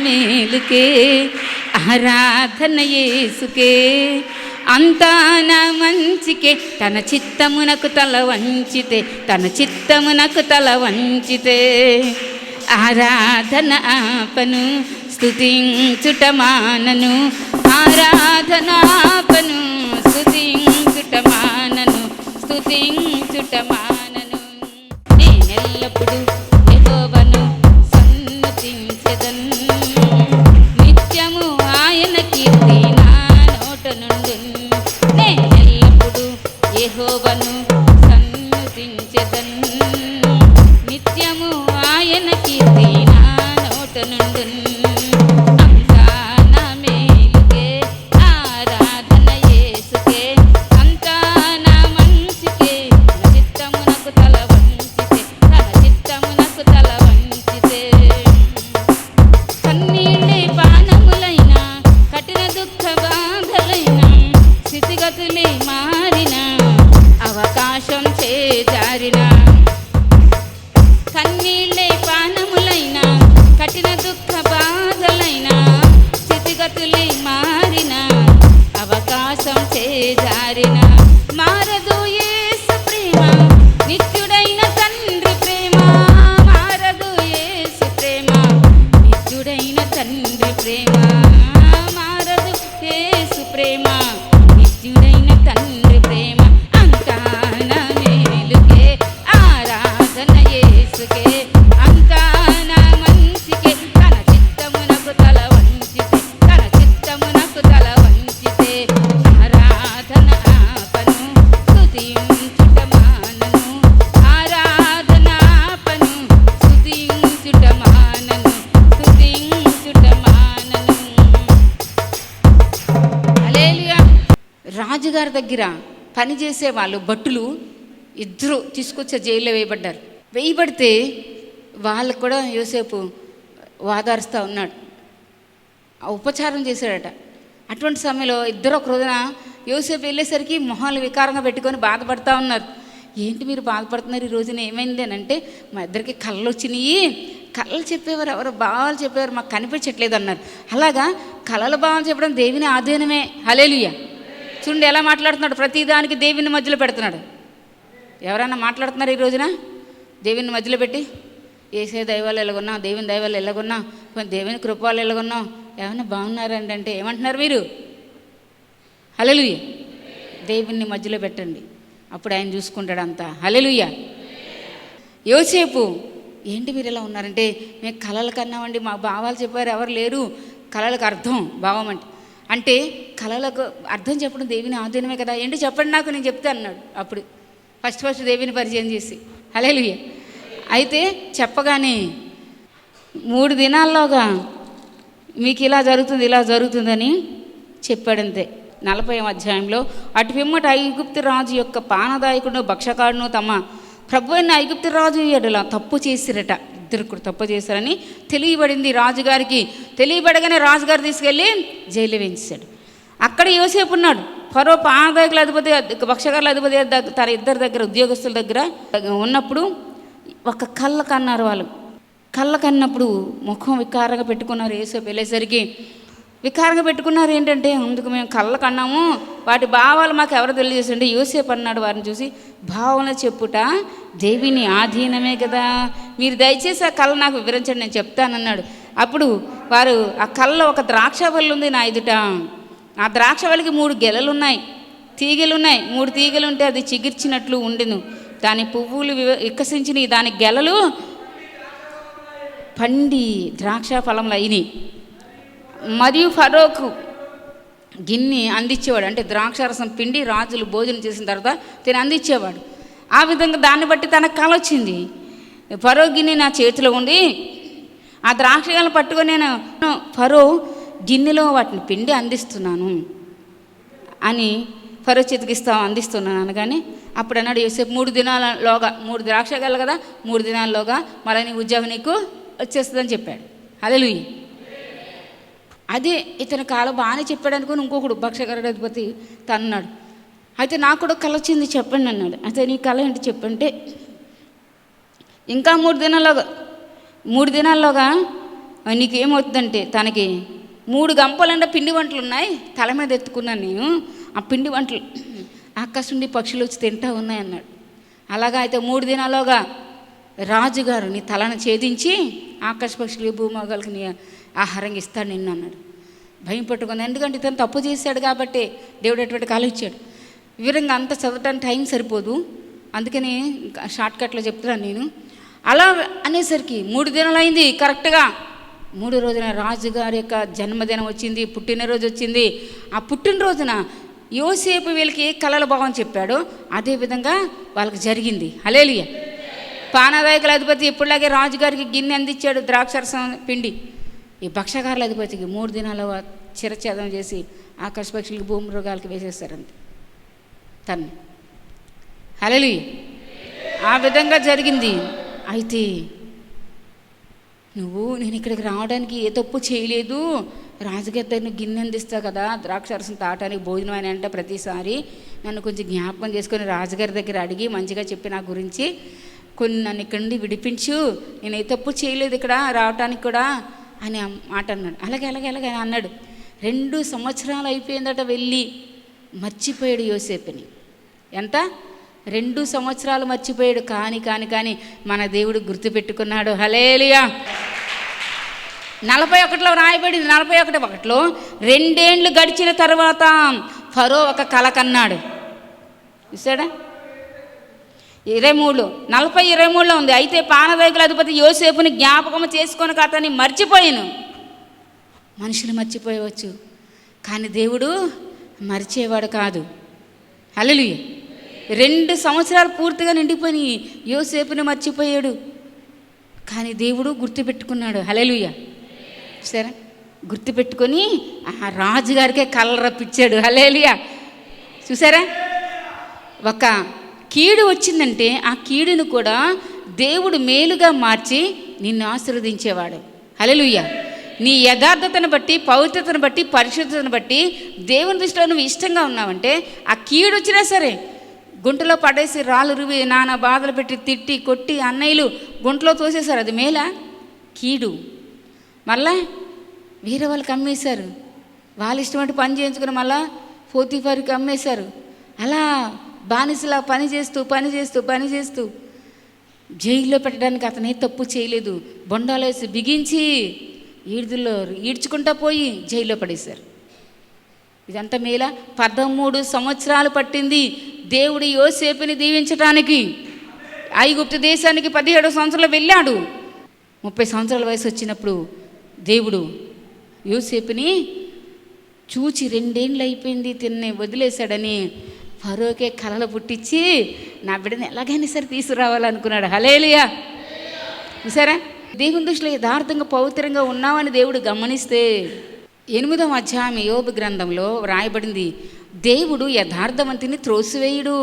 మేలుకే, ఆరాధన యేసుకే. అంతా నా మంచికే, తన చిత్తమునకు తల వంచితే, తన చిత్తమునకు తల వంచితే. ఆరాధన ఆపను, స్తుతించుట మానను, ఆరాధన ఆపను, స్తుతించుట మానను, స్తుతించుట మానను. నేనెల్లప్పుడు యెహోవాను సన్నుతించెదను, నిత్యము ఆయన కీర్తి నా నోట నుండును. నేనెల్లప్పుడు యెహోవాను సన్నుతించెదను, నిత్యము ఆయన కీర్తి నా నోట నుండును. అంతా నా మేలుకే, ఆరాధన యేసుకే. అంతా నా మంచికే, తన చిత్తమునకు తల వంచితే, తన చిత్తమునకు తల వంచితే. కన్నీళ్ళే పానములైన, కఠిన దుఃఖ బాధలైన, స్థితిగతులే మారిన, అవకాశం చేజారిన. కన్నీళ్ళే పానములైన, కఠిన దుఃఖ బాధలైన, స్థితిగతులే మారిన, అవకాశం చేజారిన. మారదు యేసు ప్రేమ, నిత్యుడైన తండ్రి ప్రేమ. మారదు యేసు ప్రేమ, నిత్యుడైన తండ్రి ప్రేమ. మారదు యేసు ప్రేమ, నిత్యుడైన తండ్రి ప్రేమ. అంతా నా మేలుకే, ఆరాధన యేసుకే. అంతా నా మంచికే, తన చిత్తమునకు తల వంచితే, తన చిత్తమునకు తల వంచితే. ఆరాధన ఆపను, స్తుతించుట మానను, ఆరాధన ఆపను, స్తుతించుట మానను, స్తుతించుట మానను. హల్లెలూయా. రాజుగారి దగ్గర పనిచేసే వాళ్ళు భటులు ఇద్దరు తీసుకొచ్చే జైల్లో వేయబడ్డారు. వేయబడితే వాళ్ళకు కూడా యోసేపు వాదారుస్తూ ఉన్నాడు, ఉపచారం చేశాడట. అటువంటి సమయంలో ఇద్దరు ఒక రోజున యోసేపు వెళ్ళేసరికి మొహాలు వికారంగా పెట్టుకొని బాధపడుతూ ఉన్నారు. ఏంటి మీరు బాధపడుతున్నారు ఈ రోజున, ఏమైంది అని అంటే, మా ఇద్దరికి కళ్ళు వచ్చినాయి, కళలు చెప్పేవారు ఎవరు, భావాలు చెప్పేవారు మాకు కనిపించట్లేదు అన్నారు. అలాగా కళల భావం చెప్పడం దేవుని ఆధీనమే. హల్లెలూయా. చూడండి ఎలా మాట్లాడుతున్నాడు, ప్రతిదానికి దేవుని మధ్యలో పెడుతున్నాడు. ఎవరైనా మాట్లాడుతున్నారు ఈ రోజున దేవుని మధ్యలో పెట్టి, ఏసే దైవాలు ఎలాగొన్నావు, దేవుని దైవాలు ఎలాగొన్నావు, దేవుని కృపాలు ఎలాగొన్నావు, ఏమైనా బాగున్నారండి అంటే ఏమంటున్నారు మీరు? హల్లెలూయా. దేవుని మధ్యలో పెట్టండి, అప్పుడు ఆయన చూసుకుంటాడు అంతా. హల్లెలూయా. యోసేపు ఏంటి మీరు ఇలా ఉన్నారంటే, మేము కళలు కన్నామండి, మా భావాలు చెప్పారు ఎవరు లేరు. కళలకు అర్థం భావం అంటే కళలకు అర్థం చెప్పడం దేవుని ఆధీనమే కదా. ఏంటి చెప్పండి నాకు, నేను చెప్తే అన్నాడు. అప్పుడు ఫస్ట్ దేవుని పరిచయం చేసి. హల్లెలూయా. అయితే చెప్పగానే 3 దినాల్లోగా మీకు ఇలా జరుగుతుంది ఇలా జరుగుతుందని చెప్పాడంతే. 40వ అధ్యాయంలో అటు పిమ్మట ఐగుప్తు రాజు యొక్క పానదాయకుడు భక్షకాడును తమ ప్రభు అయిన ఐగుప్తు రాజు ఎడల తప్పు చేసిరట. ఇద్దరు కూడా తప్పు చేశారని తెలియబడింది రాజుగారికి. తెలియబడగానే రాజుగారు తీసుకెళ్ళి జైలు వేయించాడు. అక్కడ యోసేపు ఉన్నాడు. ఫరో పానదాయకుల అధిపతి, భక్షకారుల అధిపతి తన ఇద్దరి దగ్గర ఉద్యోగస్తుల దగ్గర ఉన్నప్పుడు ఒక కళ్ళ కన్నారు. వాళ్ళు కళ్ళ కన్నప్పుడు ముఖం వికారంగా పెట్టుకున్నారు. యోసేపు వెళ్ళేసరికి వికారంగా పెట్టుకున్నారు. ఏంటంటే, అందుకు మేము కళ్ళ కన్నాము, వాటి భావాలు మాకు ఎవరు తెలియజేసండి. యోసేపు అన్నాడు వారిని చూసి, భావన చెప్పుట దేవుని ఆధీనమే కదా, మీరు దయచేసి ఆ కళ్ళ నాకు వివరించండి, నేను చెప్తానన్నాడు. అప్పుడు వారు, ఆ కళ్ళ ఒక ద్రాక్ష వల్లి ఉంది నా ఎదుట, ఆ ద్రాక్ష వల్లికి 3 గెలలు ఉన్నాయి, తీగలు ఉన్నాయి. 3 తీగలు ఉంటే అది చిగిర్చినట్లు ఉండెను, దాని పువ్వులు వికసించినవి, దాని గెలలు పండి ద్రాక్ష ఫలములు అయినాయి. మరియు ఫరోకు గిన్నె అందించేవాడు, అంటే ద్రాక్షారసం పిండి రాజులు భోజనం చేసిన తర్వాత తిని అందించేవాడు. ఆ విధంగా దాన్ని బట్టి తనకు కల వచ్చింది. ఫరో గిన్నె నా చేతిలో ఉండి ఆ ద్రాక్షలను పట్టుకొని నేను ఫరో గిన్నెలో వాటిని పిండి అందిస్తున్నాను అని ఫరో చేతికి అందిస్తున్నాను అనగానే అప్పుడు అన్నాడు యోసేపు, 3 దినాలలోగా 3 ద్రాక్ష గెలలు కదా, 3 దినాల్లోగా మళ్ళీ నీ ఉద్యోగం నీకు వచ్చేస్తుందని చెప్పాడు. హల్లెలూయా. అదే ఇతని కాలం బాగానే చెప్పాడు అనుకుని ఇంకొకడు భక్షకారుడు అధిపతి తన్నాడు. అయితే నాకు కూడా కళ వచ్చింది చెప్పండి అన్నాడు. అయితే నీ కళ ఏంటి చెప్పంటే, ఇంకా 3 దినాల్లోగా నీకేమవుతుందంటే తనకి 3 గంపలంట పిండి వంటలు ఉన్నాయి, తల మీద ఎత్తుకున్నాను నేను, ఆ పిండి వంటలు ఆకాశం నుండి పక్షులు వచ్చి తింటా ఉన్నాయి అన్నాడు. అలాగా అయితే 3 దినాల్లోగా రాజుగారు నీ తలను ఛేదించి ఆకాశ పక్షులు భూమోగాలకు నీ ఆహారంగా ఇస్తాడు నిన్ను అన్నాడు. భయం పట్టుకుంది, ఎందుకంటే ఇతను తప్పు చేశాడు కాబట్టి దేవుడు అటువంటి కాలం ఇచ్చాడు. వివరంగా అంత చదవటానికి టైం సరిపోదు, అందుకని షార్ట్కట్లో చెప్తున్నాను నేను. అలా అనేసరికి 3 దినాలు అయింది. కరెక్ట్గా 3 రోజున రాజుగారి యొక్క జన్మదినం వచ్చింది, పుట్టినరోజు వచ్చింది. ఆ పుట్టినరోజున యోసేపు వీళ్ళకి ఏ కళల భావం చెప్పాడో అదేవిధంగా వాళ్ళకి జరిగింది. హల్లెలూయా. పానదాయకుల అధిపతి ఎప్పుడులాగే రాజుగారికి గిన్నె అందించాడు ద్రాక్షరసం పిండి. ఈ భక్షకారుల అధిపతికి 3 దినాల చిరఛేదం చేసి ఆకాశ పక్షులకి భూమృగాలకి వేసేస్తారంతే తన్ని. హల్లెలూయా. ఆ విధంగా జరిగింది. అయితే నేను ఇక్కడికి రావడానికి ఏ తప్పు చేయలేదు, రాజుగారి దగ్గర గిన్నె అందిస్తా కదా ద్రాక్షరసం తాటానికి భోజనం అని అంటే ప్రతిసారి నన్ను కొంచెం జ్ఞాపకం చేసుకొని రాజుగారి దగ్గర అడిగి మంచిగా చెప్పి నా గురించి కొన్ని నన్ను ఇక్కడి నుండి విడిపించు, నేను ఏ తప్పు చేయలేదు ఇక్కడ రావటానికి కూడా అని మాట అన్నాడు. అలాగే అని అన్నాడు. 2 సంవత్సరాలు అయిపోయిందట వెళ్ళి, మర్చిపోయాడు యోసేపుని. ఎంత 2 సంవత్సరాలు మర్చిపోయాడు. కానీ మన దేవుడు గుర్తుపెట్టుకున్నాడు. హల్లెలూయా. 41లో రాయబడింది. 41:1 2 ఏండ్లు గడిచిన తర్వాత ఫరో ఒక కల కన్నాడు. చూసాడా? 23లో ఉంది. అయితే పానదాయకుల అధిపతి యోసేపుని జ్ఞాపకం చేసుకొని అతన్ని మర్చిపోయాను. మనుషులు మర్చిపోయవచ్చు, కానీ దేవుడు మర్చేవాడు కాదు. హల్లెలూయా. 2 సంవత్సరాలు పూర్తిగా నిండిపోయి యోసేపుని మర్చిపోయాడు, కానీ దేవుడు గుర్తుపెట్టుకున్నాడు. హల్లెలూయా. సరే, గుర్తుపెట్టుకొని ఆ రాజుగారికే కలర్ రప్పించాడు. హల్లెలూయా. చూసారా? ఒక కీడు వచ్చిందంటే ఆ కీడును కూడా దేవుడు మేలుగా మార్చి నిన్ను ఆశీర్వదించేవాడు. హల్లెలూయా. నీ యథార్థతను బట్టి, పవిత్రతను బట్టి, పరిశుద్ధతను బట్టి దేవుని దృష్టిలో నువ్వు ఇష్టంగా ఉన్నావంటే ఆ కీడు వచ్చినా సరే గుంటలో పడేసి రాళ్ళు రువి నానా బాధలు పెట్టి తిట్టి కొట్టి అన్నయ్యలు గుంటలో తోసేశారు. అది మేలా? కీడు. మళ్ళా వేరే వాళ్ళకి అమ్మేశారు, వాళ్ళ ఇష్టమంటే పని చేయించుకుని మళ్ళా పోతీఫరుకి అమ్మేశారు. అలా బానిసలా పని చేస్తూ జైల్లో పెట్టడానికి అతనే తప్పు చేయలేదు. బొండాలు వేసి బిగించి ఈడుదుల్లో ఈడ్చుకుంటా పోయి జైల్లో పడేశారు. ఇదంతా మేలా? 13 సంవత్సరాలు పట్టింది దేవుడు యోసేపుని దీవించడానికి. ఐగుప్తు దేశానికి 17 సంవత్సరాలు వెళ్ళాడు. 30 సంవత్సరాల వయసు వచ్చినప్పుడు దేవుడు యోసేపుని చూచి 2 ఏండ్లు అయిపోయింది తిన్నే వదిలేశాడని ఫరోకే కలలు పుట్టించి నా బిడ్డని ఎలాగైనా సరే తీసుకురావాలనుకున్నాడు. హల్లెలూయా. చూసారా? దేవుని దృష్టిలో యథార్థంగా పవిత్రంగా ఉన్నామని దేవుడు గమనిస్తే 8వ అధ్యాయం యోబు గ్రంథంలో రాయబడింది, దేవుడు యథార్థవంతుని త్రోసివేయుడు,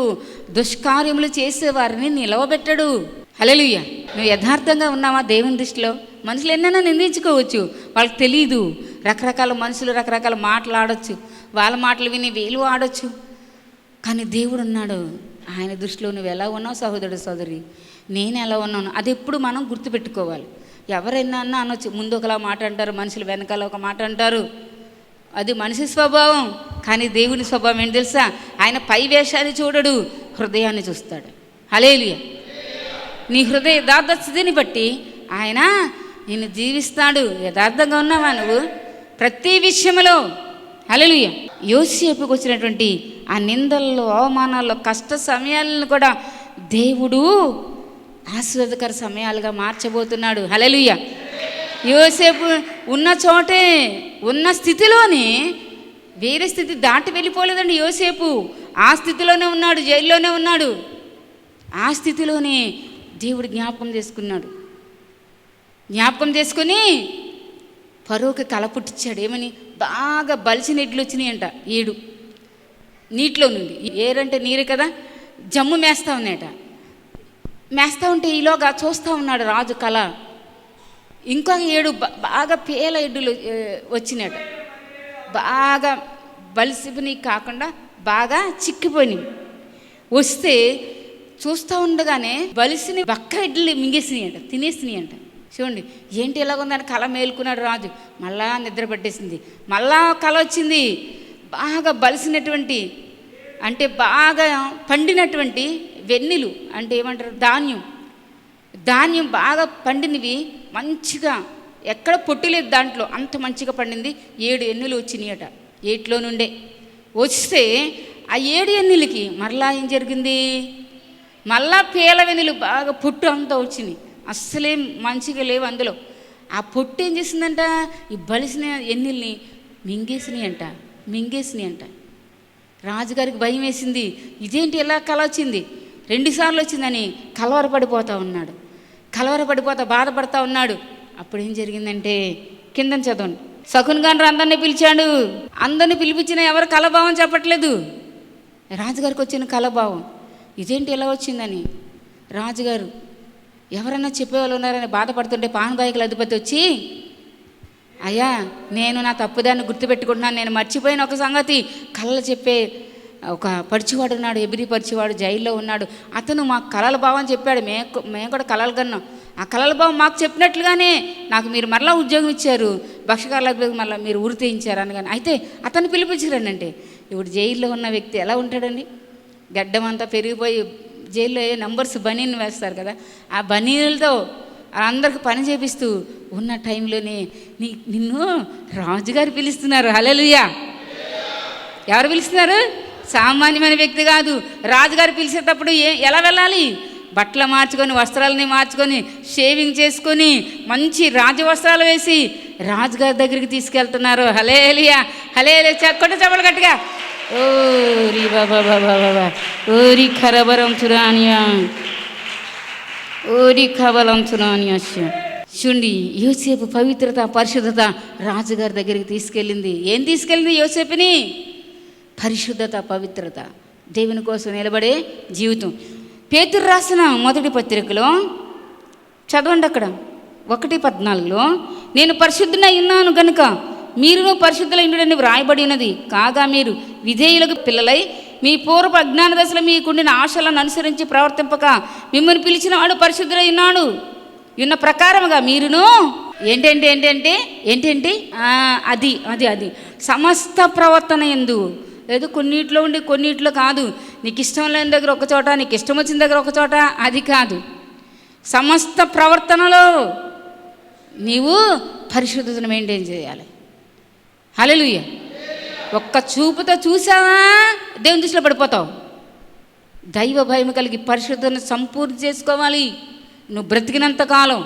దుష్కార్యములు చేసేవారిని నిలవబెట్టడు. హల్లెలూయా. నువ్వు యథార్థంగా ఉన్నావా దేవుని దృష్టిలో? మనుషులు ఎన్నైనా నిందించుకోవచ్చు, వాళ్ళకి తెలీదు. రకరకాల మనుషులు రకరకాల మాటలు ఆడొచ్చు, వాళ్ళ మాటలు విని వీళ్ళు ఆడొచ్చు, కానీ దేవుడు ఉన్నాడు. ఆయన దృష్టిలో నువ్వు ఎలా ఉన్నావు సహోదరుడు సోదరి, నేను ఎలా ఉన్నాను, అది ఎప్పుడు మనం గుర్తుపెట్టుకోవాలి. ఎవరైనా అనొచ్చు, ముందు ఒకలా మాట అంటారు, మనుషులు వెనకాల ఒక మాట అంటారు, అది మనిషి స్వభావం. కానీ దేవుని స్వభావం ఏంటి తెలుసా? ఆయన పై వేషాన్ని చూడడు, హృదయాన్ని చూస్తాడు. హల్లెలూయా. నీ హృదయ యథార్థ స్థితిని బట్టి ఆయన నిన్ను జీవిస్తాడు. యథార్థంగా ఉన్నావా నువ్వు ప్రతి విషయంలో? హల్లెలూయా. యోసేపుకు వచ్చినటువంటి ఆ నిందల్లో, అవమానాల్లో, కష్ట సమయాలను కూడా దేవుడు ఆశీర్వాదకర సమయాలుగా మార్చబోతున్నాడు. హల్లెలూయా. యోసేపు ఉన్న చోటే, ఉన్న స్థితిలోనే, వేరే స్థితి దాటి వెళ్ళిపోలేదండి యోసేపు. ఆ స్థితిలోనే ఉన్నాడు, జైల్లోనే ఉన్నాడు. ఆ స్థితిలోనే దేవుడు జ్ఞాపకం చేసుకుని ఫరోకి కల పుట్టించాడు. ఏమని? బాగా బలిసిన ఎడ్లు వచ్చినాయంట 7 నీటిలో నుండి. ఏరంటే నీరు కదా, జమ్ము మేస్తా ఉన్నాయట. మేస్తా ఉంటే ఈలోగా చూస్తూ ఉన్నాడు రాజు కళ. ఇంకా 7 బాగా పేల ఎడ్డులు వచ్చినాయట. బాగా బలిసిపోయి కాకుండా బాగా చిక్కిపోయినాయి. వస్తే చూస్తూ ఉండగానే బలిసిని బక్క ఎడ్లు మింగేసినాయంట, తినేసినాయంట. చూడండి ఏంటి ఎలాగుందని కళ మేలుకున్నాడు రాజు. మళ్ళా నిద్ర పట్టేసింది. మళ్ళా కళ వచ్చింది. బాగా బలిసినటువంటి అంటే బాగా పండినటువంటి వెన్నెలు అంటే ఏమంటారు, ధాన్యం బాగా పండినవి, మంచిగా ఎక్కడ పొట్టు లేదు దాంట్లో, అంత మంచిగా పండింది. 7 ఎన్నులు వచ్చినాయట 8లో నుండే. వస్తే ఆ 7 ఎన్నులకి మరలా ఏం జరిగింది, మళ్ళా పేల వెన్నులు బాగా పొట్టు అంతా వచ్చినాయి. అస్సలేం మంచిగా లేవు అందులో. ఆ పొట్టు ఏం చేసిందంట, ఈ బలిసిన ఎన్నిల్ని మింగేసినాయి అంట. రాజుగారికి భయం వేసింది. ఇదేంటి ఎలా కల వచ్చింది, 2 సార్లు వచ్చిందని కలవరపడిపోతా బాధపడతా ఉన్నాడు. అప్పుడు ఏం జరిగిందంటే కింద చదవండి. శకున్ గారు అందరినీ పిలిచాడు. అందరిని పిలిపించిన ఎవరు కలభావం చెప్పట్లేదు, రాజుగారికి వచ్చిన కలభావం. ఇదేంటి ఎలా వచ్చిందని రాజుగారు ఎవరైనా చెప్పేవాళ్ళు ఉన్నారని బాధపడుతుంటే పానబాయికల అధిపతి వచ్చి, అయ్యా నేను నా తప్పుదాన్ని గుర్తుపెట్టుకుంటున్నాను, నేను మర్చిపోయిన ఒక సంగతి. కళలు చెప్పే ఒక పరిచివాడు ఉన్నాడు, ఎబ్రీ పరిచివాడు జైల్లో ఉన్నాడు. అతను మాకు కళల భావం చెప్పాడు. మేము కూడా కళలు కన్నాం. ఆ కళల భావం మాకు చెప్పినట్లుగానే నాకు మీరు మరలా ఉద్యోగం ఇచ్చారు, భక్ష్యకారులకు మళ్ళీ మీరు ఉరి తీయించారు అనగానే. అయితే అతను పిలిపించారండి. అంటే ఇప్పుడు జైల్లో ఉన్న వ్యక్తి ఎలా ఉంటాడండి, గడ్డం అంతా పెరిగిపోయి జైల్లో నంబర్స్ బనీన్ వేస్తారు కదా, ఆ బనీనులతో అందరికి పని చేపిస్తూ ఉన్న టైంలోనే నిన్ను రాజుగారు పిలుస్తున్నారు. హల్లెలూయా. ఎవరు పిలుస్తున్నారు, సామాన్యమైన వ్యక్తి కాదు. రాజుగారు పిలిచేటప్పుడు ఎలా వెళ్ళాలి, బట్టలు మార్చుకొని వస్త్రాలని మార్చుకొని షేవింగ్ చేసుకొని మంచి రాజవస్త్రాలు వేసి రాజుగారి దగ్గరికి తీసుకెళ్తున్నారు. హల్లెలూయా హల్లెలూయా. చక్కటి చెప్పలు గట్టిగా. ఓరి బాబా ఓరి ఖరబరం చురానియా ఓరి కబలం చురానియా. చూడండి యోసేపు పవిత్రత పరిశుద్ధత రాజుగారి దగ్గరికి తీసుకెళ్ళింది. ఏం తీసుకెళ్ళింది యోసేపుని, పరిశుద్ధత పవిత్రత, దేవుని కోసం నిలబడే జీవితం. పేతురు రాసిన మొదటి పత్రికలో చదవండి, అక్కడ 1:14 నేను పరిశుద్ధునై ఉన్నాను గనుక మీరును పరిశుద్ధులైనడని వ్రాయబడి ఉన్నది. కాగా మీరు విధేయులకు పిల్లలై మీ పూర్వపు అజ్ఞాన దశలో మీకుండిన ఆశలను అనుసరించి ప్రవర్తింపక మిమ్మల్ని పిలిచిన వాడు పరిశుద్ధులై ఉన్నాడు. ఉన్న ప్రకారముగా మీరును ఏంటంటే అది సమస్త ప్రవర్తన యందు, లేదు కొన్నిట్లో ఉండి కొన్నిట్లో కాదు. నీకు ఇష్టం లేని దగ్గర ఒక చోట, నీకు ఇష్టం వచ్చిన దగ్గర ఒక చోట, అది కాదు. సమస్త ప్రవర్తనలో నీవు పరిశుద్ధతను మెయింటైన్ చేయాలి. హల్లెలూయా. ఒక్క చూపుతో చూసావా దేవుని దృష్టిలో పడిపోతావు. దైవ భయం కలిగి పరిశుద్ధతను సంపూర్తి చేసుకోవాలి నువ్వు బ్రతికినంత కాలం.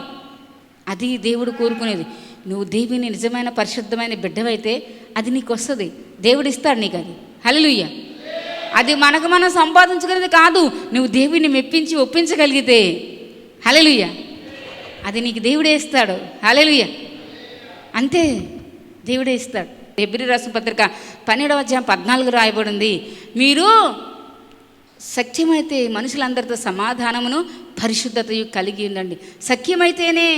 అది దేవుడు కోరుకునేది. నువ్వు దేవుని నిజమైన పరిశుద్ధమైన బిడ్డవైతే అది నీకు వస్తుంది, దేవుడు ఇస్తాడు నీకు అది. హల్లెలూయా. అది మనం సంపాదించుకునేది కాదు. నువ్వు దేవుని మెప్పించి ఒప్పించగలిగితే హల్లెలూయా అది నీకు దేవుడే ఇస్తాడు. హల్లెలూయా. అంతే, దేవుడే ఇస్తాడు. హెబ్రీ రాసిన పత్రిక 12:14 రాయబడింది, మీరు సఖ్యమైతే మనుషులందరితో సమాధానమును పరిశుద్ధతయు కలిగి ఉండండి. సఖ్యమైతేనే,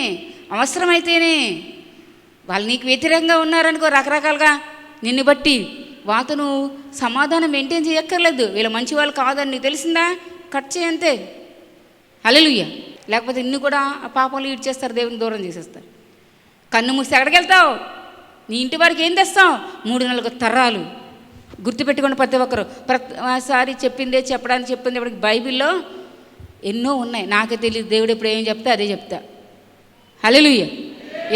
అవసరమైతేనే. వాళ్ళు నీకు వ్యతిరేకంగా ఉన్నారనుకో, రకరకాలుగా నిన్ను బట్టి వాళ్ళతో నువ్వు సమాధానం మెయింటైన్ చేయక్కర్లేదు. వీళ్ళు మంచి వాళ్ళు కాదని నీకు తెలిసిందా, కట్ చేయంతే. హల్లెలూయా. లేకపోతే నిన్ను కూడా ఆ పాపంలో ఈడ్ చేస్తారు, దేవుని దూరం చేసేస్తారు. కన్ను మూసి ఎక్కడికి వెళ్తావు, నీ ఇంటి వారికి ఏం తెస్తావు, 3-4 తరాలు. గుర్తుపెట్టుకోండి ప్రతి ఒక్కరు. ప్రతిసారి చెప్పడానికి ఇప్పటికి బైబిల్లో ఎన్నో ఉన్నాయి. నాకే తెలియదు, దేవుడు ఇప్పుడు ఏం చెప్తా అదే చెప్తా. హల్లెలూయా.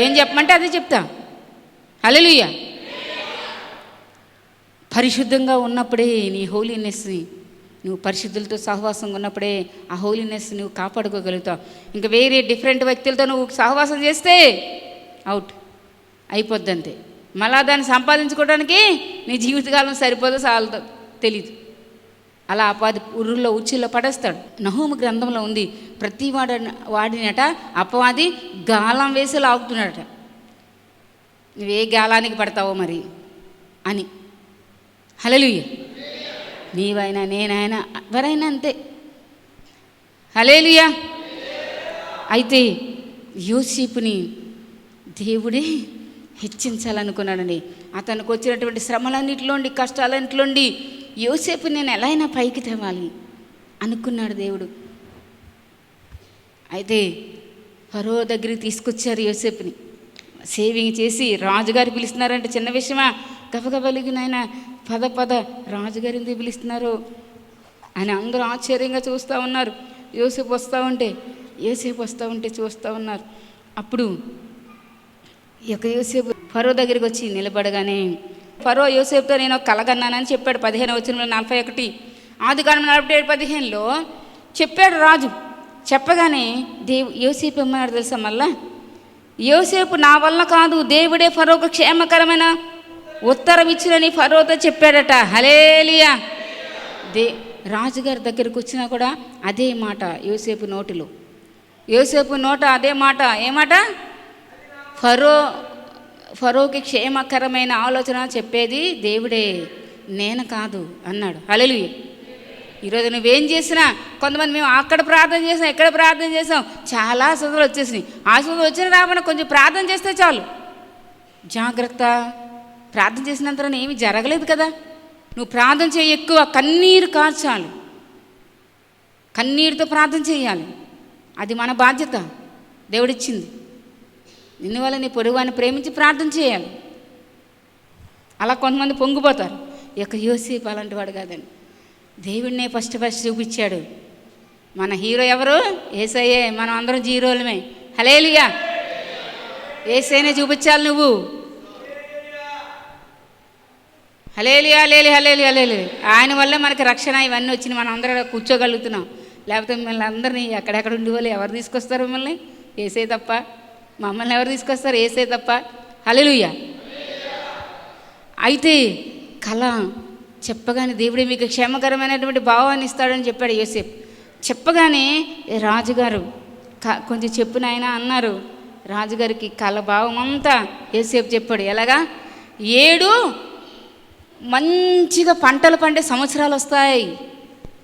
ఏం చెప్పమంటే అదే చెప్తా. హల్లెలూయా. పరిశుద్ధంగా ఉన్నప్పుడే నీ హోలీనెస్ని, నువ్వు పరిశుద్ధులతో సహవాసంగా ఉన్నప్పుడే ఆ హోలీనెస్ నువ్వు కాపాడుకోగలుగుతావు. ఇంకా వేరే డిఫరెంట్ వ్యక్తులతో నువ్వు సహవాసం చేస్తే అవుట్ అయిపోద్ది అంతే. మళ్ళా దాన్ని సంపాదించుకోవడానికి నీ జీవితకాలం సరిపోదో చాలతో తెలీదు. అలా అపాది ఉర్రుల్లో ఉచ్చుల్లో పడేస్తాడు. నహూము గ్రంథంలో ఉంది, ప్రతి వాడినట అపవాది గాలం వేసి లాగుతున్నాడట. నువ్వే గాలానికి పడతావో మరి అని. హల్లెలూయా. నీవైనా నేనైనా ఎవరైనా అంతే. హల్లెలూయా. అయితే యోసేపుని దేవుడే హెచ్చించాలనుకున్నాడండి. అతనికి వచ్చినటువంటి శ్రమలన్నింటిలోండి, కష్టాలన్నింటిలోండి యోసేపు నేను ఎలా అయినా పైకి తేవాలి అనుకున్నాడు దేవుడు. అయితే ఫరో దగ్గరికి తీసుకొచ్చారు యోసేపుని. సేవింగ్ చేసి రాజుగారు పిలుస్తున్నారంటే చిన్న విషయమా? గబగబలిగి నాయన పద పద, రాజుగారు ఎందుకు పిలుస్తున్నారు అని అందరూ ఆశ్చర్యంగా చూస్తూ ఉన్నారు. యోసేపు వస్తూ ఉంటే చూస్తూ ఉన్నారు. అప్పుడు ఈ యొక్క యోసేపు ఫరో దగ్గరికి వచ్చి నిలబడగానే ఫరో యోసేపుతో నేను కలగన్నానని చెప్పాడు. 15:41 ఆదికాండం 47:15 చెప్పాడు రాజు. చెప్పగానే యోసేపు ఏమన్నాడు తెలుసా? మళ్ళా యోసేపు నా వల్ల కాదు, దేవుడే ఫరోకు క్షేమకరమైన ఉత్తరం ఇచ్చినని ఫరోతో చెప్పాడట. హల్లెలూయా. రాజుగారి దగ్గరికి వచ్చినా కూడా అదే మాట యోసేపు నోట అదే మాట. ఏమాట? ఫరోకి క్షేమకరమైన ఆలోచన చెప్పేది దేవుడే, నేను కాదు అన్నాడు. హల్లెలూయా. ఈరోజు నువ్వేం చేసినా, కొంతమంది మేము అక్కడ ప్రార్థన చేసాం, ఎక్కడ ప్రార్థన చేసాం, చాలా అసలు వచ్చేసినాయి. అసలు వచ్చిన రాబోయినా కొంచెం ప్రార్థన చేస్తే చాలు. జాగ్రత్త, ప్రార్థన చేసినంత ఏమీ జరగలేదు కదా. నువ్వు ప్రార్థన చేయి, ఎక్కువ కన్నీరు కార్చాలి, కన్నీరుతో ప్రార్థన చేయాలి. అది మన బాధ్యత, దేవుడిచ్చింది. నిన్ను వల్ల నీ పొరుగువాన్ని ప్రేమించి ప్రార్థన చేయాలి. అలా కొంతమంది పొంగిపోతారు. ఇక యోసేపు అలాంటి వాడు కాదండి. దేవుడినే ఫస్ట్ చూపించాడు. మన హీరో ఎవరు? యేసయ్యే. మనం అందరం జీరోలమే. హల్లెలూయా. యేసయ్యనే చూపించాలి నువ్వు. హల్లెలూయా, హల్లెలూయా. ఆయన వల్లే మనకి రక్షణ ఇవన్నీ వచ్చినాయి. మనం అందరం కూర్చోగలుగుతున్నాం. లేకపోతే మిమ్మల్ని అందరినీ ఎక్కడెక్కడ ఉండేవాళ్ళు ఎవరు తీసుకొస్తారు? మిమ్మల్ని యేసయ్య తప్ప. మమ్మల్ని ఎవరు తీసుకొస్తారు? యేసయ్య తప్ప. హల్లెలూయా. అయితే కళ చెప్పగానే దేవుడే మీకు క్షేమకరమైనటువంటి భావాన్ని ఇస్తాడని చెప్పాడు యోసేపు. చెప్పగానే రాజుగారు కొంచెం చెప్పు నాయనా అన్నారు. రాజుగారికి కళ భావం అంతా యోసేపు చెప్పాడు. ఎలాగా? 7 మంచిగా పంటలు పండే సంవత్సరాలు వస్తాయి.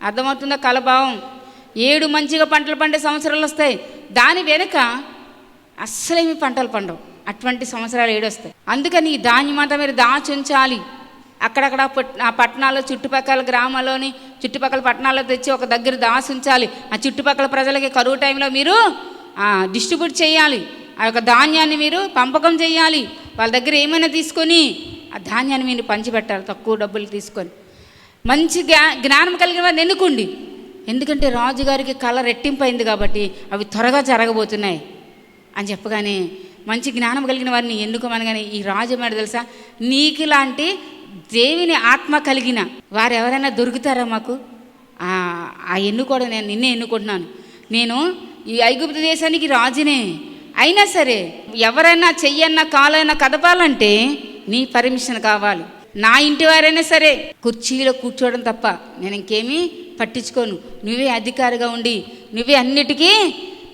అర్థమవుతుందా? కళ భావం. 7 మంచిగా పంటలు పండే సంవత్సరాలు వస్తాయి. దాని వెనుక అస్సలేమి పంటలు పండవు. అటువంటి సంవత్సరాలు 7 వస్తాయి. అందుకని ఈ ధాన్యమంతా మీరు దాచుంచాలి. అక్కడక్కడ ఆ పట్టణాల్లో, చుట్టుపక్కల గ్రామాల్లోని, చుట్టుపక్కల పట్టణాల్లో తెచ్చి ఒక దగ్గర దాచి ఉంచాలి. ఆ చుట్టుపక్కల ప్రజలకి కరువు టైంలో మీరు డిస్ట్రిబ్యూట్ చేయాలి. ఆ యొక్క ధాన్యాన్ని మీరు పంపకం చేయాలి. వాళ్ళ దగ్గర ఏమైనా తీసుకొని ఆ ధాన్యాన్ని మీరు పంచిపెట్టాలి, తక్కువ డబ్బులు తీసుకొని. మంచి జ్ఞానం కలిగిన వారిని ఎన్నుకోండి. ఎందుకంటే రాజుగారికి కళ రెట్టింపైంది కాబట్టి అవి త్వరగా జరగబోతున్నాయి అని చెప్పగానే మంచి జ్ఞానం కలిగిన వారిని ఎన్నుకోమనగానే ఈ రాజు ఏమాడు తెలుసా? నీకు లాంటి దేవుని ఆత్మ కలిగిన వారు ఎవరైనా దొరుకుతారా మాకు? ఆ ఎన్నుకోవడం, నేను నిన్నే ఎన్నుకుంటున్నాను. నేను ఈ ఐగుప్తు దేశానికి రాజునే. అయినా సరే ఎవరైనా చెయ్యన్నా కాలైనా కదపాలంటే నీ పర్మిషన్ కావాలి. నా ఇంటి వారైనా సరే కుర్చీలో కూర్చోవడం తప్ప నేను ఇంకేమీ పట్టించుకోను. నువ్వే అధికారిగా ఉండి, నువ్వే అన్నిటికీ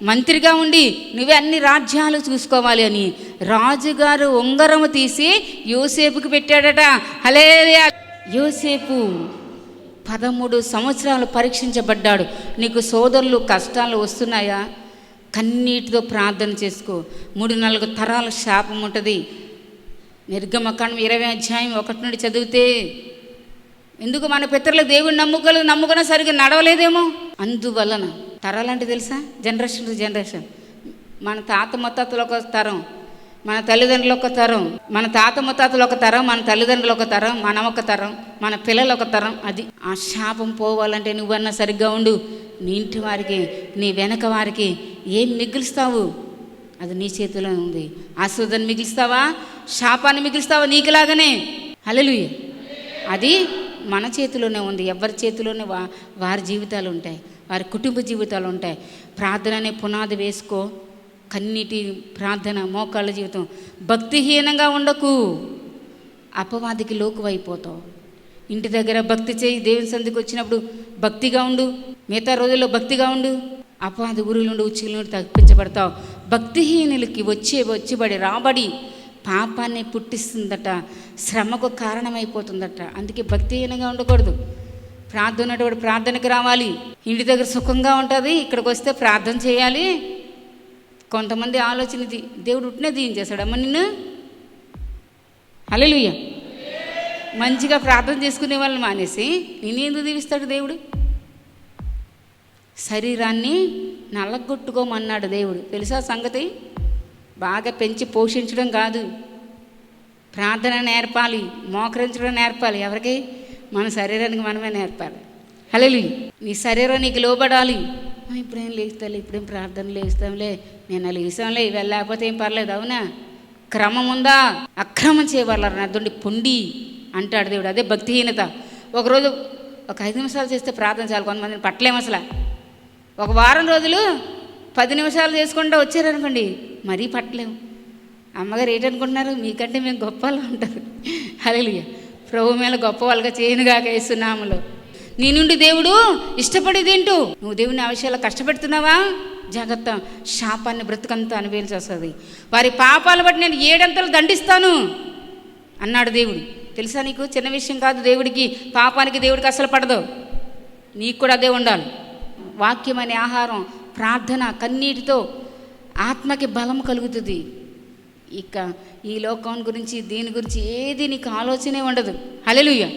మంత్రిగా ఉండి, నువ్వే అన్ని రాజ్యాలు చూసుకోవాలి అని రాజుగారు ఉంగరము తీసి యోసేపుకి పెట్టాడట. హల్లెలూయా. యోసేపు 13 సంవత్సరాలు పరీక్షించబడ్డాడు. నీకు సోదరులు కష్టాలు వస్తున్నాయా? కన్నీటితో ప్రార్థన చేసుకో. 3-4 తరాల శాపం ఉంటుంది. నిర్గమకాండం 20:1 నుండి చదివితే, ఎందుకు మన పితరులకు దేవుని నమ్ముకున్న సరిగ్గా నడవలేదేమో. అందువలన తరాలంటే తెలుసా? Generation to generation. మన తాత ముత్తాతలు ఒక తరం, మన తల్లిదండ్రులు ఒక తరం, మన తాత ముత్తాతలు ఒక తరం, మన తల్లిదండ్రులు ఒక తరం, మనం ఒక తరం, మన పిల్లలు ఒక తరం. అది ఆ శాపం పోవాలంటే నువ్వన్నా సరిగ్గా ఉండు. నీ ఇంటి వారికి, నీ వెనక వారికి ఏం మిగులుస్తావు? అది నీ చేతిలో ఉంది. ఆశీర్వాదాన్ని మిగిలిస్తావా? శాపాన్ని మిగిలిస్తావా? నీకులాగానే. హల్లెలూయా. అది మన చేతిలోనే ఉంది. ఎవరి చేతిలోనే వారి జీవితాలు ఉంటాయి, వారి కుటుంబ జీవితాలు ఉంటాయి. ప్రార్థన అనే పునాది వేసుకో. కన్నీటి ప్రార్థన, మోకాళ్ళ జీవితం. భక్తిహీనంగా ఉండకు, అపవాదికి లోకువైపోతావు. ఇంటి దగ్గర భక్తి చేయి, దేవుని సంధికి వచ్చినప్పుడు భక్తిగా ఉండు, మిగతా రోజుల్లో భక్తిగా ఉండు. అపవాది ఊరిలో నుండి ఉచ్చుల నుండి తప్పించబడతావు. భక్తిహీనులకి వచ్చేబడి రాబడి పాపాన్ని పుట్టిస్తుందట, శ్రమకు కారణమైపోతుందట. అందుకే భక్తిహీనంగా ఉండకూడదు. ప్రార్థన ఉన్నటువంటి ప్రార్థనకు రావాలి. ఇంటి దగ్గర సుఖంగా ఉంటుంది, ఇక్కడికి వస్తే ప్రార్థన చేయాలి. కొంతమంది ఆలోచన ఇది, దేవుడు ఉట్టినే దీవించేశాడమ్మ నిన్ను. హల్లెలూయా. మంచిగా ప్రార్థన చేసుకునే వాళ్ళని మానేసి నిన్ను ఎందుకు దీవిస్తాడు దేవుడు? శరీరాన్ని నల్లగొట్టుకోమన్నాడు దేవుడు. తెలుసా సంగతి? బాగా పెంచి పోషించడం కాదు, ప్రార్థన నేర్పాలి, మోకరించడం నేర్పాలి. ఎవరికి? మన శరీరానికి మనమే నేర్పాలి. హల్లెలూయా. నీ శరీరం నీకు లోబడాలి. ఇప్పుడేం లేస్తాలే, ఇప్పుడేం ప్రార్థన లేస్తాంలే, నేను లేస్తాంలే, వెళ్ళకపోతే ఏం పర్లేదు. అవునా? క్రమం ఉందా? అక్రమం చేయవాళ్ళ అర్థండి పొండి అంటాడు దేవుడు. అదే భక్తిహీనత. ఒకరోజు ఒక 5 నిమిషాలు చేస్తే ప్రార్థన చాలు, కొంతమందిని పట్టలేము అసలు. ఒక వారం రోజులు 10 నిమిషాలు చేసుకుంటూ వచ్చారనుకోండి, మరీ పట్టలేము. అమ్మగారు ఏంటనుకుంటున్నారు? మీకంటే మేము గొప్ప వాళ్ళు ఉంటారు. హల్లెలూయా. ప్రభు మీద గొప్ప వాళ్ళగా చేయనుగాక యేసునామములో. నీ నుండి దేవుడు ఇష్టపడేది ఏంటో? నువ్వు దేవుని ఆ విషయాల్లో కష్టపెడుతున్నావా? జాగ్రత్త, శాపాన్ని బ్రతుకంతా అనుభవించాల్సి వస్తుంది. వారి పాపాలు బట్టి నేను 7 అంతలు దండిస్తాను అన్నాడు దేవుడు. తెలుసా నీకు? చిన్న విషయం కాదు దేవుడికి. పాపానికి దేవుడికి అసలు పడదు. నీకు కూడా అదే ఉండాలి. వాక్యం అనే ఆహారం, ప్రార్థన, కన్నీటితో ఆత్మకి బలం కలుగుతుంది. ఇక ఈ లోకం గురించి, దీని గురించి ఏది నీకు ఆలోచనే ఉండదు. హల్లెలూయా.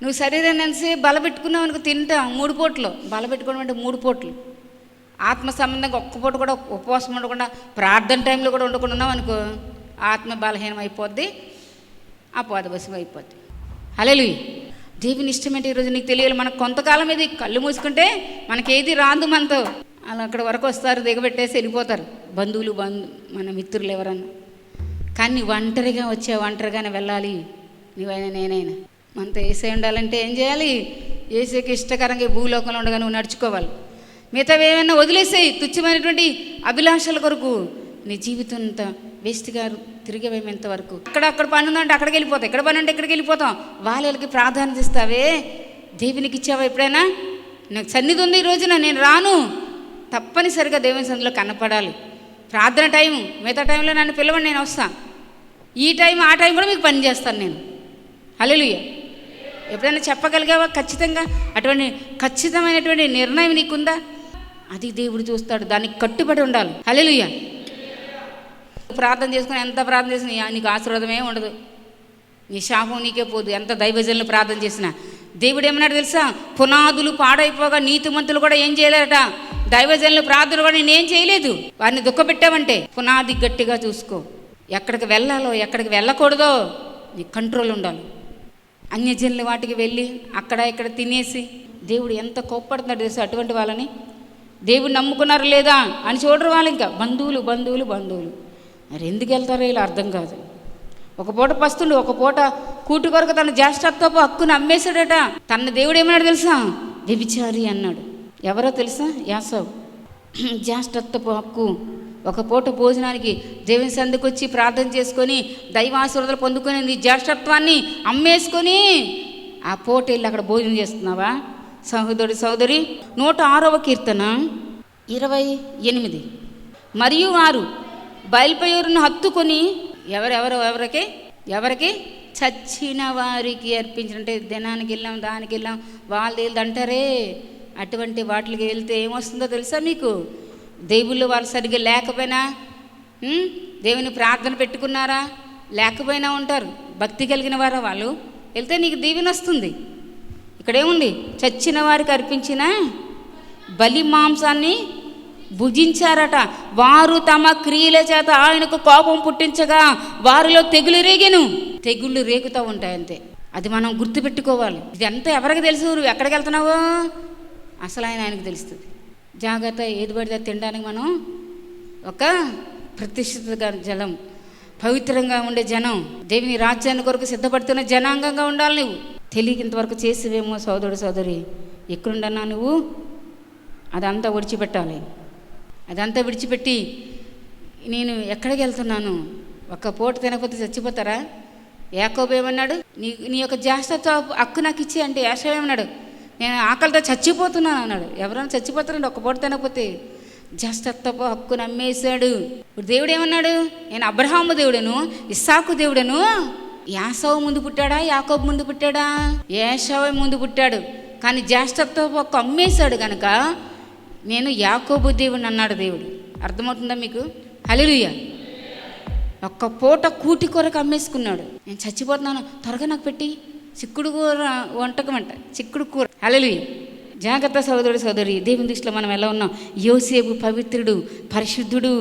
నువ్వు శరీరాన్ని ఎంతసేపు బలపెట్టుకున్నావు అనుకో, తింటా 3 పూటలు. బలపెట్టుకోవడం అంటే 3 పూటలు. ఆత్మ సంబంధంగా ఒక్క పూట కూడా ఉపవాసం ఉండకుండా, ప్రార్థన టైంలో కూడా ఉండకుండా ఉన్నావు అనుకో, ఆత్మ బలహీనం అయిపోద్ది, అపోదవశం అయిపోద్ది. హల్లెలూయా. దేవుని ఇష్టమేంటి ఈరోజు నీకు తెలియాలి. మనకు కొంతకాలం ఇది కళ్ళు మూసుకుంటే మనకేది రాదు మనతో. అలా అక్కడ వరకు వస్తారు, దిగబెట్టేసి వెళ్ళిపోతారు బంధువులు, మన మిత్రులు ఎవరన్నా. కానీ నువ్వు ఒంటరిగా వచ్చావు, ఒంటరిగానే వెళ్ళాలి. నువ్వైనా నేనైనా మనతో ఏసై ఉండాలంటే ఏం చేయాలి? ఏసైకి ఇష్టకరంగా భూలోకంలో ఉండగా నువ్వు నడుచుకోవాలి. మిగతావి ఏమైనా వదిలేసాయి, తుచ్చమైనటువంటి అభిలాషల కొరకు నీ జీవితం అంతా వేస్ట్గా తిరిగేవేంత వరకు. అక్కడ పని ఉందంటే అక్కడికి వెళ్ళిపోతాం, ఇక్కడ పని అంటే ఇక్కడికి వెళ్ళిపోతాం. వాళ్ళకి ప్రాధాన్యత ఇస్తావే? దేవునికి ఇచ్చావా ఎప్పుడైనా? నాకు సన్నిధి ఉంది, ఈ రోజున నేను రాను, తప్పనిసరిగా దేవుని సన్నిధిలో కనపడాలి. ప్రార్థన టైం, మిగతా టైంలో నన్ను పిలవండి, నేను వస్తాను. ఈ టైం ఆ టైం కూడా మీకు పని చేస్తాను నేను. హల్లెలూయా. ఎప్పుడైనా చెప్పగలిగావా? ఖచ్చితంగా అటువంటి ఖచ్చితమైనటువంటి నిర్ణయం నీకుందా? అది దేవుడు చూస్తాడు. దానికి కట్టుబడి ఉండాలి. హల్లెలూయా. ప్రార్థన చేసుకుని ఎంత ప్రార్థన చేసినా నీకు ఆశీర్వాదమే ఉండదు. నీ శాపం నీకే పోదు. ఎంత దైవజనులు ప్రార్థన చేసినా. దేవుడు ఏమన్నాడు తెలుసా? పునాదులు పాడైపోగా నీతిమంతులు కూడా ఏం చేయలేరట. దైవజనులు ప్రార్థన కూడా నేనేం చేయలేదు. వారిని దుఃఖపెట్టావంటే పునాది గట్టిగా చూసుకో. ఎక్కడికి వెళ్ళాలో ఎక్కడికి వెళ్ళకూడదో నీ కంట్రోల్ ఉండాలి. అన్యజనుల వాటికి వెళ్ళి అక్కడ ఇక్కడ తినేసి దేవుడు ఎంత కోప్పడుతున్నాడు తెలుసా అటువంటి వాళ్ళని. దేవుడు నమ్ముకున్నారు లేదా అని చూడరు వాళ్ళు. ఇంకా బంధువులు మరి ఎందుకు వెళ్తారో ఇలా అర్థం కాదు. ఒక పూట పస్తులు, ఒక పూట కూటు కొరకు తన జ్యేష్ఠత్వపు హక్కును అమ్మేశాడట. తన దేవుడు ఏమన్నాడు తెలుసా? వ్యభిచారి అన్నాడు. ఎవరో తెలుసా? యాసవ్. జ్యేష్ఠత్వపు హక్కు, ఒక పూట భోజనానికి దేవుని సందుకు వచ్చి ప్రార్థన చేసుకొని దైవాశీర్వాదాలు పొందుకొని నీ జ్యేష్ఠత్వాన్ని అమ్మేసుకొని ఆ పూట వెళ్ళి అక్కడ భోజనం చేస్తున్నావా? సహోదరి 106వ కీర్తన 28. మరియు వారు బయలుపయోరును హత్తుకొని ఎవరికి చచ్చిన వారికి అర్పించినట్టే. దినానికి వెళ్ళాం, దానికి వెళ్ళాం, వాళ్ళు అంటారే. అటువంటి వాటికి వెళ్తే ఏమొస్తుందో తెలుసా మీకు? దేవుళ్ళు వాళ్ళు సరిగ్గా లేకపోయినా, దేవుని ప్రార్థన పెట్టుకున్నారా లేకపోయినా ఉంటారు. భక్తి కలిగిన వారా వాళ్ళు వెళ్తే నీకు దీవెన వస్తుంది. ఇక్కడేముంది? చచ్చిన వారికి అర్పించిన బలి మాంసాన్ని భుజించారట. వారు తమ క్రియల చేత ఆయనకు కోపం పుట్టించగా వారిలో తెగులు రేగెను. తెగుళ్ళు రేగుతూ ఉంటాయి అంతే. అది మనం గుర్తుపెట్టుకోవాలి. ఇది అంతా ఎవరికి తెలుసు? నువ్వు ఎక్కడికి వెళ్తున్నావో అసలు ఆయనకు తెలుస్తుంది. జాగ్రత్త. ఏది పడితే తినడానికి మనం ఒక ప్రతిష్ఠిత జలం, పవిత్రంగా ఉండే జనం, దేవుని రాజ్యాన్ని కొరకు సిద్ధపడుతున్న జనాంగంగా ఉండాలి. నువ్వు తెలియక ఇంతవరకు చేసేవేమో సోదరి, ఎక్కడుండన్నా నువ్వు అదంతా విడిచిపెట్టాలి. అదంతా విడిచిపెట్టి నేను ఎక్కడికి వెళ్తున్నాను? ఒక్క పూట తినకపోతే చచ్చిపోతారా? యాకోబు ఏమన్నాడు? నీ యొక్క జ్యేష్ఠత్వ హక్కు నాకు ఇచ్చి అంటే యాషోబు ఏమన్నాడు? నేను ఆకలితో చచ్చిపోతున్నాను అన్నాడు. ఎవరైనా చచ్చిపోతారండి ఒక్క పూట తినకపోతే. జ్యేష్ఠత్వపు హక్కు నమ్మేశాడు. ఇప్పుడు దేవుడు ఏమన్నాడు? నేను అబ్రహాము దేవుడను, ఇస్సాకు దేవుడను. యాసోబు ముందు పుట్టాడా, యాకోబు ముందు పుట్టాడా? యాషోబు ముందు పుట్టాడు. కానీ జ్యేష్ఠత్వపు హక్కు అమ్మేశాడు కనుక నేను యాకోబు దేవుడిని అన్నాడు దేవుడు. అర్థమవుతుందా మీకు? హల్లెలూయా. ఒక్క పూట కూటి కొరకు అమ్మేసుకున్నాడు. నేను చచ్చిపోతున్నాను, త్వరగా నాకు పెట్టి చిక్కుడు కూర వంటకం అంట, చిక్కుడు కూర. హల్లెలూయా. జాగ్రత్త సోదరుడు సోదరి, దేవుని దృష్టిలో మనం ఎలా ఉన్నాం? యోసేపు పవిత్రుడు, పరిశుద్ధుడు.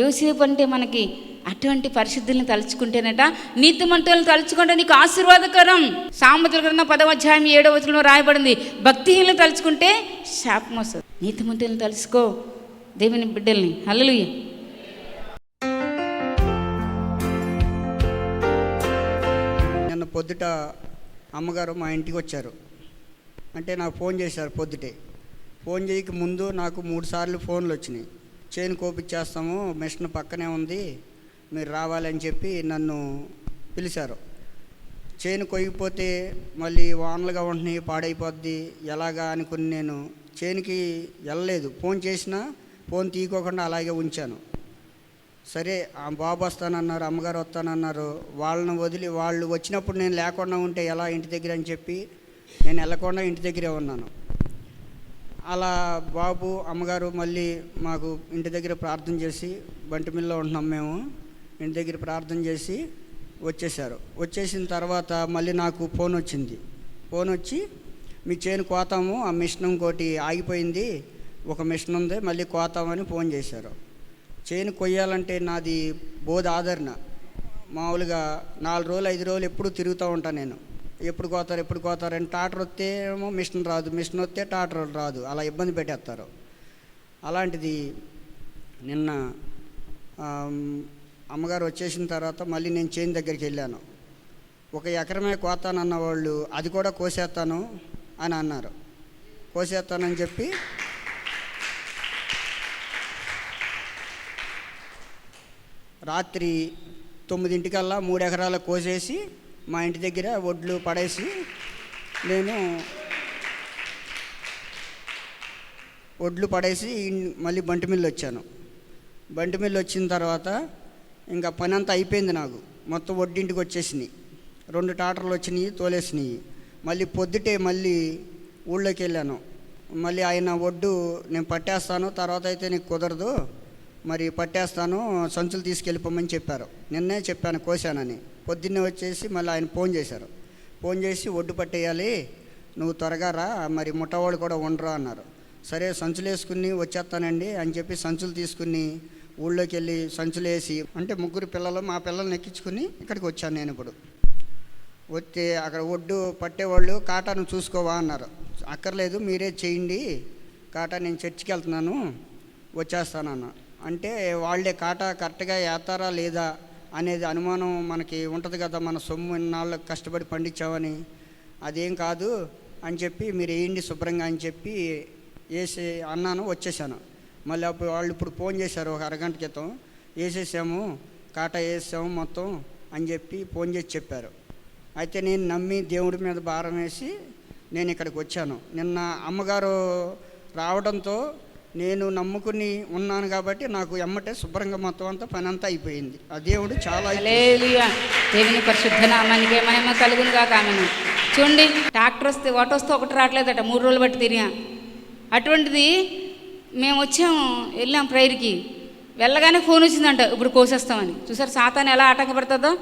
యోసేపు అంటే మనకి అటువంటి పరిశుద్ధులను తలుచుకుంటేనట, నీతిమంతులను తలుచుకుంటే నీకు ఆశీర్వాదకరం. సామెతల గ్రంథం 10వ అధ్యాయం 7వ వచనంలో రాయబడింది, భక్తిహీనులను తలుచుకుంటే శాపం వస్తుంది. నీతిమంతులను తలుచుకో దేవుని బిడ్డల్ని. హల్లెలూయా. నిన్న పొద్దుట అమ్మగారు మా ఇంటికి వచ్చారు. అంటే నాకు ఫోన్ చేశారు పొద్దుటే. ఫోన్ చేయక ముందు నాకు 3 సార్లు ఫోన్లు వచ్చినాయి. చేను కోపిచ్చేస్తాము, మిషన్ పక్కనే ఉంది, మీరు రావాలని చెప్పి నన్ను పిలిచారు. చేను కొయ్యిపోతే మళ్ళీ వానలుగా ఉంటున్నాయి, పాడైపోద్ది ఎలాగా అనుకుని నేను చేనుకి వెళ్ళలేదు. ఫోన్ చేసినా ఫోన్ తీయకోకుండా అలాగే ఉంచాను. సరే బాబు వస్తానన్నారు, అమ్మగారు వస్తానన్నారు. వాళ్ళని వదిలి వాళ్ళు వచ్చినప్పుడు నేను లేకుండా ఉంటే ఎలా ఇంటి దగ్గర అని చెప్పి నేను వెళ్ళకుండా ఇంటి దగ్గరే ఉన్నాను. అలా బాబు అమ్మగారు మళ్ళీ మాకు ఇంటి దగ్గర ప్రార్థన చేసి, బంటిమిల్లో ఉంటున్నాం మేము, ఇంటి దగ్గర ప్రార్థన చేసి వచ్చేసారు. వచ్చేసిన తర్వాత మళ్ళీ నాకు ఫోన్ వచ్చింది. ఫోన్ వచ్చి మీ చేను కోతాము, ఆ మిషన్ ఇంకోటి ఆగిపోయింది, ఒక మిషన్ ఉంది, మళ్ళీ కోతామని ఫోన్ చేశారు. చేను కొయ్యాలంటే నాది బోధ ఆదరణ. మామూలుగా 4 రోజులు 5 రోజులు ఎప్పుడు తిరుగుతూ ఉంటాను నేను. ఎప్పుడు కోతారని టాటర్ వస్తే ఏమో మిషన్ రాదు, మిషన్ వస్తే టాటర్ రాదు, అలా ఇబ్బంది పెట్టేస్తారు. అలాంటిది నిన్న అమ్మగారు వచ్చేసిన తర్వాత మళ్ళీ నేను చేను దగ్గరికి వెళ్ళాను. 1 ఎకరమే కోతానన్న వాళ్ళు అది కూడా కోసేస్తాను అని అన్నారు. కోసేస్తానని చెప్పి రాత్రి 9 3 ఎకరాలు కోసేసి మా ఇంటి దగ్గర ఒడ్లు పడేసి నేను మళ్ళీ బంటిమిల్లు వచ్చాను. బంటిమిల్లు వచ్చిన తర్వాత ఇంకా పని అంతా అయిపోయింది నాకు. మొత్తం ఒడ్డింటికి వచ్చేసినాయి. 2 టాటర్లు వచ్చినాయి, తోలేసినాయి. మళ్ళీ పొద్దుటే మళ్ళీ ఊళ్ళోకి వెళ్ళాను. మళ్ళీ ఆయన ఒడ్డు నేను పట్టేస్తాను, తర్వాత అయితే నీకు కుదరదు, మరి పట్టేస్తాను, సంచులు తీసుకెళ్ళిపోమని చెప్పారు. నిన్నే చెప్పాను కోసానని. పొద్దున్నే వచ్చేసి మళ్ళీ ఆయన ఫోన్ చేశారు. ఫోన్ చేసి ఒడ్డు పట్టేయాలి, నువ్వు త్వరగా రా, మరి ముట్టవాళ్ళు కూడా ఉండరు అన్నారు. సరే సంచులు వేసుకుని వచ్చేస్తానండి అని చెప్పి సంచులు తీసుకుని ఊళ్ళోకి వెళ్ళి సంచులు వేసి, అంటే 3 పిల్లలు, మా పిల్లల్ని ఎక్కించుకుని ఇక్కడికి వచ్చాను. నేను ఇప్పుడు వస్తే అక్కడ ఒడ్డు పట్టేవాళ్ళు కాటాను చూసుకోవా అన్నారు. అక్కర్లేదు మీరే చేయండి, కాటా నేను చర్చికి వెళ్తున్నాను వచ్చేస్తానన్నా. అంటే వాళ్ళే కాటా కరెక్ట్గా వేస్తారా లేదా అనేది అనుమానం మనకి ఉంటుంది కదా, మన సొమ్ము ఇన్నాళ్ళకి కష్టపడి పండించామని. అదేం కాదు అని చెప్పి మీరు వేయండి శుభ్రంగా అని చెప్పి వేసి అన్నాను, వచ్చేసాను. మళ్ళీ అప్పుడు వాళ్ళు ఇప్పుడు ఫోన్ చేశారు 1 అరగంట క్రితం, వేసేసాము, కాటా వేసాము మొత్తం అని చెప్పి ఫోన్ చేసి చెప్పారు. అయితే నేను నమ్మి దేవుడి మీద భారం వేసి నేను ఇక్కడికి వచ్చాను. నిన్న అమ్మగారు రావడంతో నేను నమ్ముకుని ఉన్నాను కాబట్టి నాకు ఎమ్మటే శుభ్రంగా మొత్తం అంతా పని అంతా అయిపోయింది. ఆ దేవుడు చాలా దేవుని పరిశుద్ధ నామానికి మహిమ కలుగును గాక. ఆమేన్. చూడండి, ట్రాక్టర్ వస్తే ఒకటి రావట్లేదట, 3 రోజులు బట్టి తిరిగా. అటువంటిది మేము వచ్చాము, వెళ్ళాం ప్రేయర్కి, వెళ్ళగానే ఫోన్ వచ్చిందంట, ఇప్పుడు కోసేస్తామని. చూసారు సాతాను ఎలా ఆటంకపడుతుందో.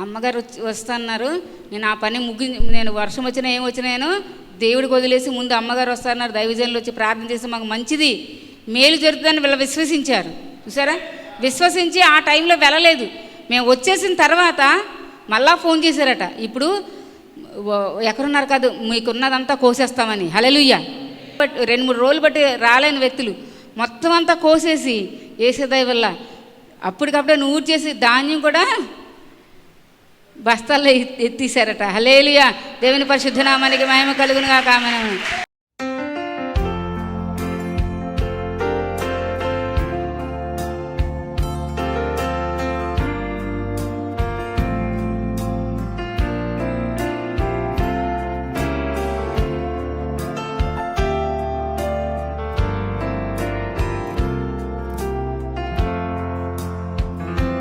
అమ్మగారు వస్తున్నారు, నేను ఆ పని నేను వర్షం వచ్చినా ఏం వచ్చినా నేను దేవుడికి వదిలేసి ముందు అమ్మగారు వస్తున్నారు, దైవజనులు వచ్చి ప్రార్థన చేసి మాకు మంచిది మేలు జరుగుతుందని వీళ్ళు విశ్వసించారు. చూసారా, విశ్వసించి ఆ టైంలో వెళ్ళలేదు. మేము వచ్చేసిన తర్వాత మళ్ళా ఫోన్ చేశారట, ఇప్పుడు ఎక్కడున్నారు కాదు మీకున్నదంతా కోసేస్తామని. హల్లెలూయా. బట్ 2-3 రోజులు బట్టి రాలేని వ్యక్తులు మొత్తం అంతా కోసేసి వేసేదయ వల్ల అప్పటికప్పుడే నూరు చేసి ధాన్యం కూడా బస్తాల్లో ఎత్తేసారట. హల్లెలూయా. దేవుని పరిశుద్ధ నామానికి మహిమ కలుగును గాక. ఆమేన్.